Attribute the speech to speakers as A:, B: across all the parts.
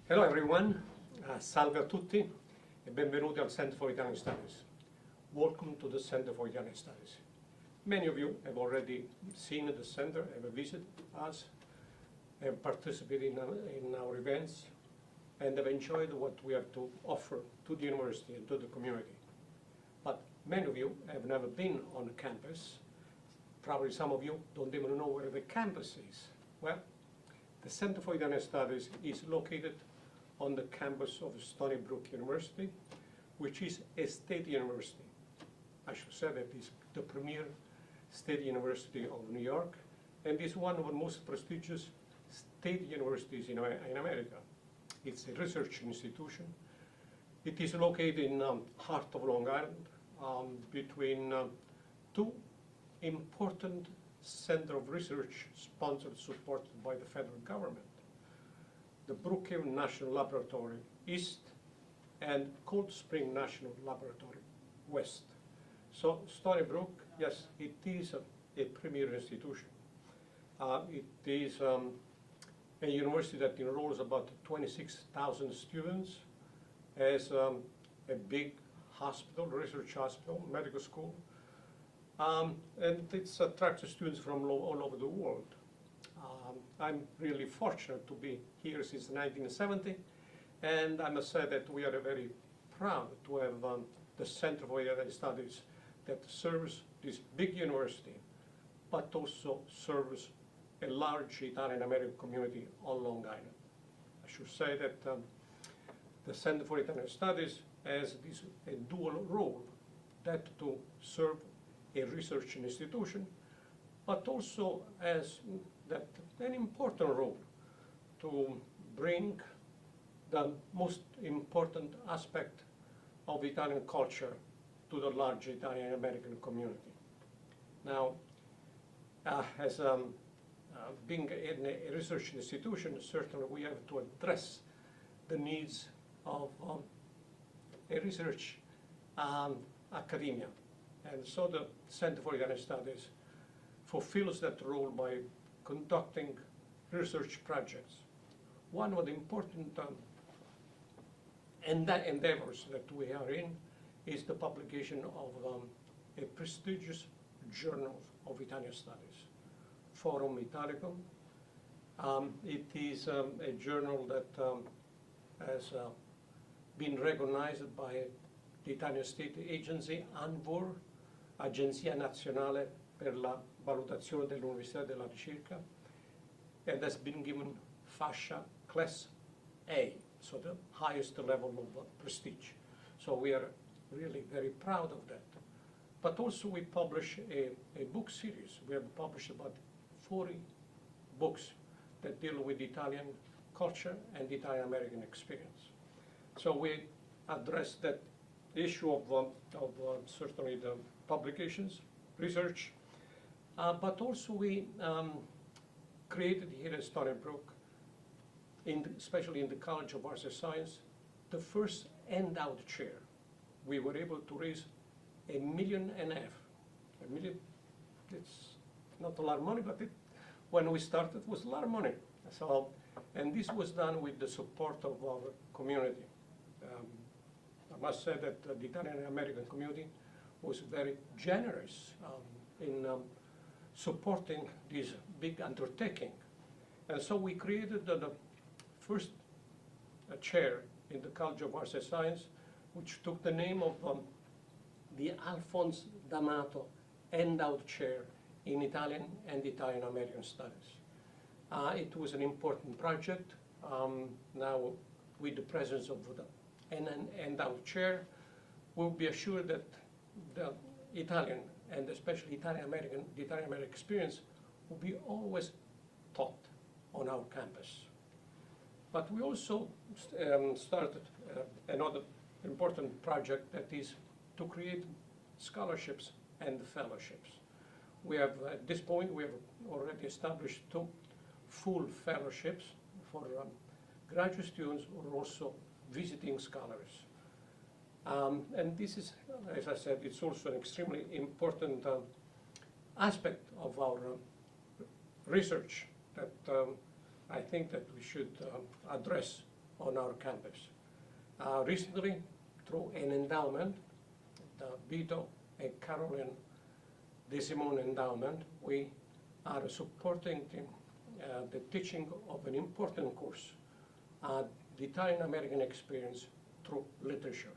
A: Hello everyone, salve a tutti e benvenuti al Center for Italian Studies. Welcome to the Center for Italian Studies. Many of you have already seen the center, have visited us, have participated in our events, and have enjoyed what we have to offer to the university and to the community. But many of you have never been on a campus. Probably some of you don't even know where the campus is. Well, the Center for Italian Studies is located on the campus of Stony Brook University, which is a state university. I should say that it's the premier state university of New York, and is one of the most prestigious state universities in America. It's a research institution. It is located in the heart of Long Island, between two important centers of research sponsored, supported by the federal government. The Brookhaven National Laboratory East and Cold Spring National Laboratory West. So Stony Brook, yes, it is a premier institution. It is a university that enrolls about 26,000 students, has a big hospital, research hospital, medical school, and it attracts students from all over the world. I'm really fortunate to be here since 1970, and I must say that we are very proud to have the Center for Italian Studies that serves this big university, but also serves a large Italian-American community on Long Island. I should say that the Center for Italian Studies has a dual role, that to serve a research institution, but also has an important role to bring the most important aspect of Italian culture to the large Italian-American community. Now, as being in a research institution, certainly we have to address the needs of a research academia. And so the Center for Italian Studies fulfills that role by conducting research projects. One of the important endeavors that we are in is the publication of a prestigious journal of Italian Studies, Forum Italicum. It is a journal that has been recognized by the Italian state agency, ANVUR, Agenzia Nazionale per la Valutazione dell'Università e della Ricerca, and has been given fascia class A, so the highest level of prestige. So we are really very proud of that. But also we publish a book series. We have published about 40 books that deal with Italian culture and Italian-American experience. So we address that issue of certainly the publications, research, but also we created here at Stony Brook, especially in the College of Arts and Science, the first handout chair. We were able to raise $1.5 million. $1 million, it's not a lot of money, but when we started, it was a lot of money. So, and this was done with the support of our community. I must say that the Italian-American community was very generous in supporting this big undertaking. And so we created the first chair in the College of Arts and Science, which took the name of the Alphonse D'Amato Handout Chair in Italian and Italian-American Studies. It was an important project. Now, with the presence of an handout chair, we'll be assured that the Italian and especially the Italian-American experience will be always taught on our campus. But we also started another important project, that is to create scholarships and fellowships. We have, at this point, we have already established 2 full fellowships for graduate students who are also visiting scholars. And this is, as I said, it's also an extremely important aspect of our research that I think that we should address on our campus. Recently, through an endowment, the Vito and Caroline De Simone Endowment, we are supporting the teaching of an important course, the Italian American experience through literature.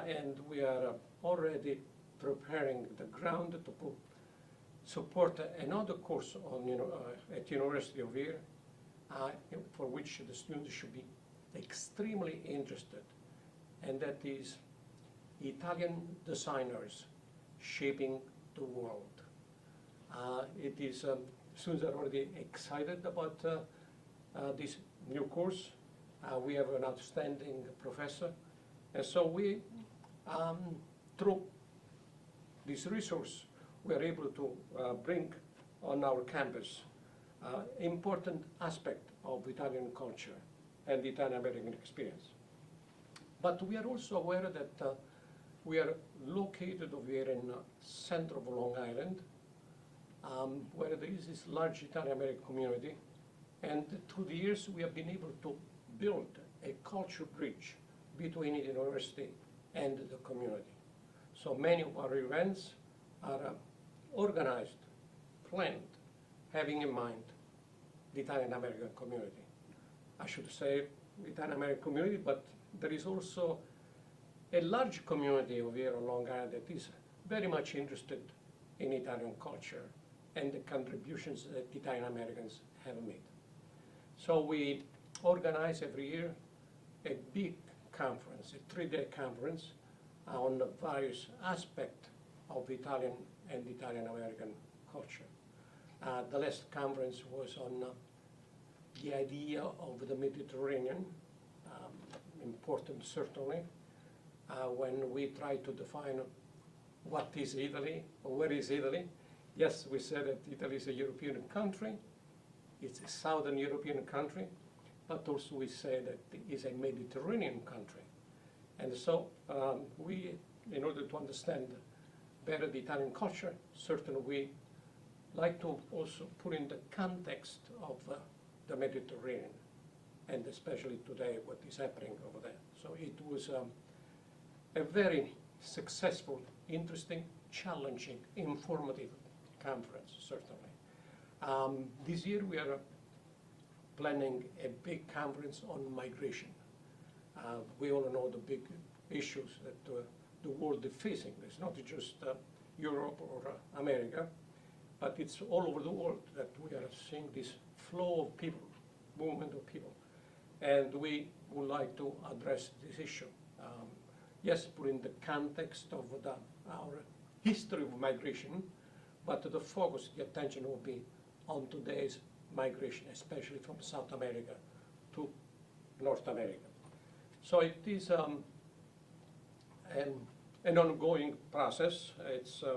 A: And we are already preparing the ground to support another course on, at University of here, for which the students should be extremely interested, and that is Italian designers shaping the world. Students are already excited about this new course. We have an outstanding professor, and so we, through this resource, we are able to bring on our campus important aspect of Italian culture and the Italian American experience. But we are also aware that we are located over here in the center of Long Island, where there is this large Italian American community, and through the years we have been able to build a culture bridge between the university and the community. So many of our events are organized, planned, having in mind the Italian American community. I should say Italian American community, but there is also a large community over here on Long Island that is very much interested in Italian culture and the contributions that Italian Americans have made. So we organize every year a big conference, a 3-day conference on the various aspects of Italian and Italian American culture. The last conference was on the idea of the Mediterranean, important certainly, when we try to define what is Italy, or where is Italy. Yes, we said that Italy is a European country, it's a Southern European country, but also we say that it is a Mediterranean country. And so we, in order to understand better the Italian culture, certainly we like to also put in the context of the Mediterranean, and especially today what is happening over there. So it was a very successful, interesting, challenging, informative conference, certainly. This year we are planning a big conference on migration. We all know the big issues that the world is facing. It's not just Europe or America, but it's all over the world that we are seeing this flow of people, movement of people. And we would like to address this issue. Yes, put in the context of our history of migration, but the focus, the attention will be on today's migration, especially from South America to North America. So it is an ongoing process.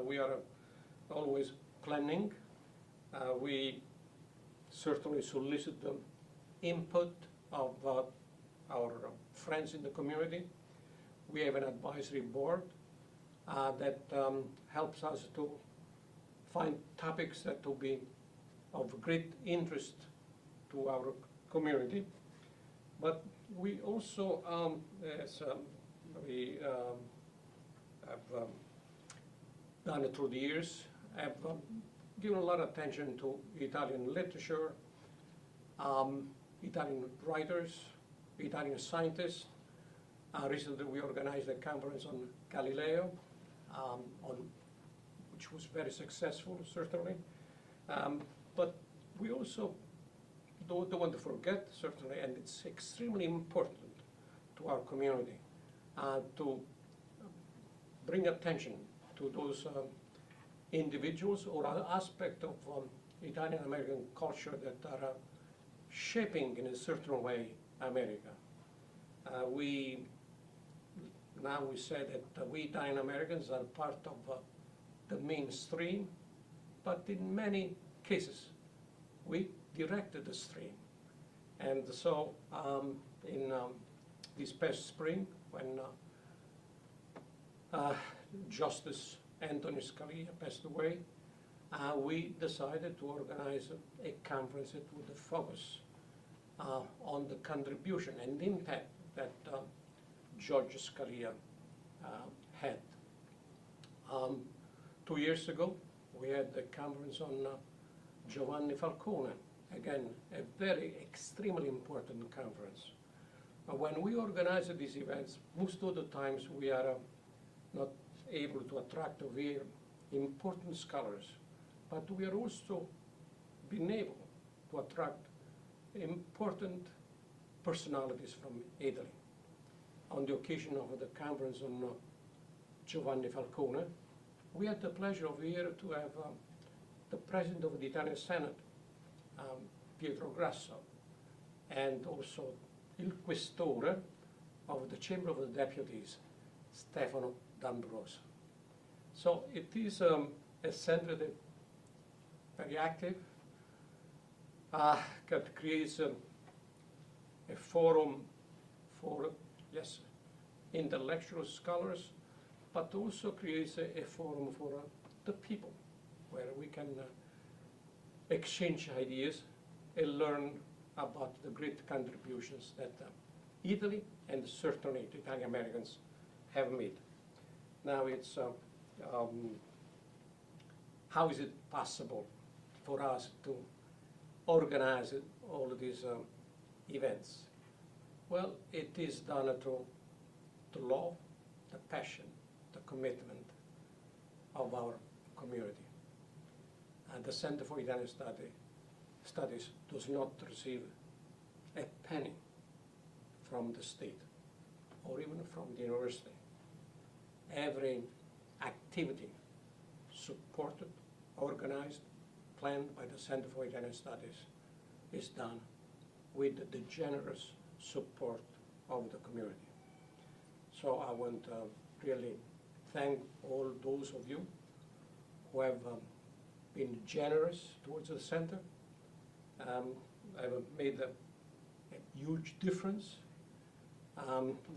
A: We are always planning. We certainly solicit the input of our friends in the community. We have an advisory board that helps us to find topics that will be of great interest to our community. But we also, as we have done it through the years, have given a lot of attention to Italian literature, Italian writers, Italian scientists. Recently we organized a conference on Galileo, which was very successful, certainly. But we also don't want to forget, certainly, and it's extremely important to our community, to bring attention to those individuals or aspects of Italian American culture that are shaping in a certain way America. Now we say that we Italian Americans are part of the mainstream, but in many cases we directed the stream. And so in this past spring, when Justice Anthony Scalia passed away, we decided to organize a conference that would focus on the contribution and impact that George Scalia had. 2 years ago, we had the conference on Giovanni Falcone, again, a very extremely important conference. When we organize these events, most of the times we are not able to attract very important scholars, but we are also being able to attract important personalities from Italy. On the occasion of the conference on Giovanni Falcone, we had the pleasure of here to have the President of the Italian Senate, Pietro Grasso, and also il Questore of the Chamber of the Deputies, Stefano D'Ambroso. So it is a center that very active, that creates a forum for, yes, intellectual scholars, but also creates a forum for the people, where we can exchange ideas and learn about the great contributions that Italy and certainly the Italian Americans have made. Now it's, how is it possible for us to organize all of these events? Well, it is done through the love, the passion, the commitment of our community. And the Center for Italian Studies does not receive a penny from the state or even from the university. Every activity supported, organized, planned by the Center for Italian Studies is done with the generous support of the community. So I want to really thank all those of you who have been generous towards the center, have made a huge difference.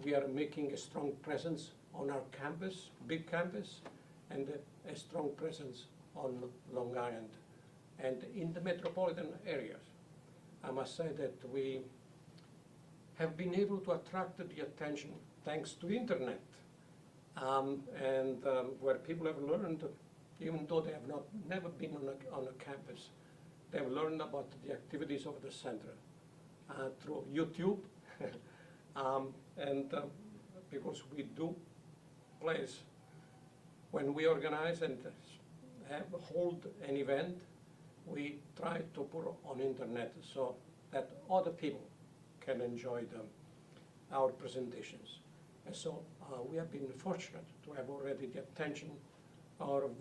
A: We are making a strong presence on our campus, big campus, and a strong presence on Long Island and in the metropolitan areas. I must say that we have been able to attract the attention thanks to internet, where people have learned, even though they have never been on a campus, they have learned about the activities of the center through YouTube, because we do place, when we organize and hold an event, we try to put on internet so that other people can enjoy our presentations. And so we have been fortunate to have already the attention of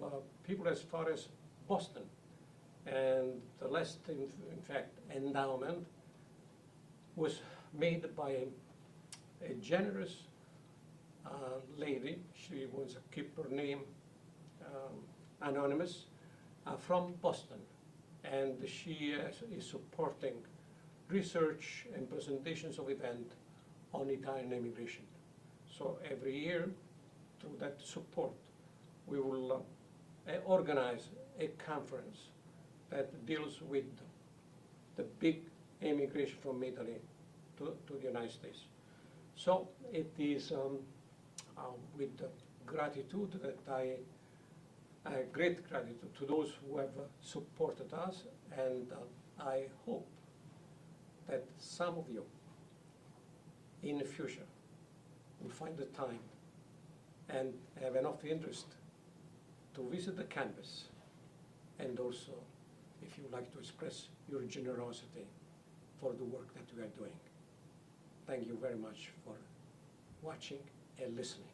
A: people as far as Boston. And the last, in fact, endowment was made by a generous lady. She was a keep her name anonymous, from Boston. And she is supporting research and presentations of events on Italian immigration. So every year, through that support, we will organize a conference that deals with the big immigration from Italy to the United States. So it is with gratitude that great gratitude to those who have supported us, and I hope that some of you in the future will find the time and have enough interest to visit the campus, and also if you like to express your generosity for the work that we are doing. Thank you very much for watching and listening.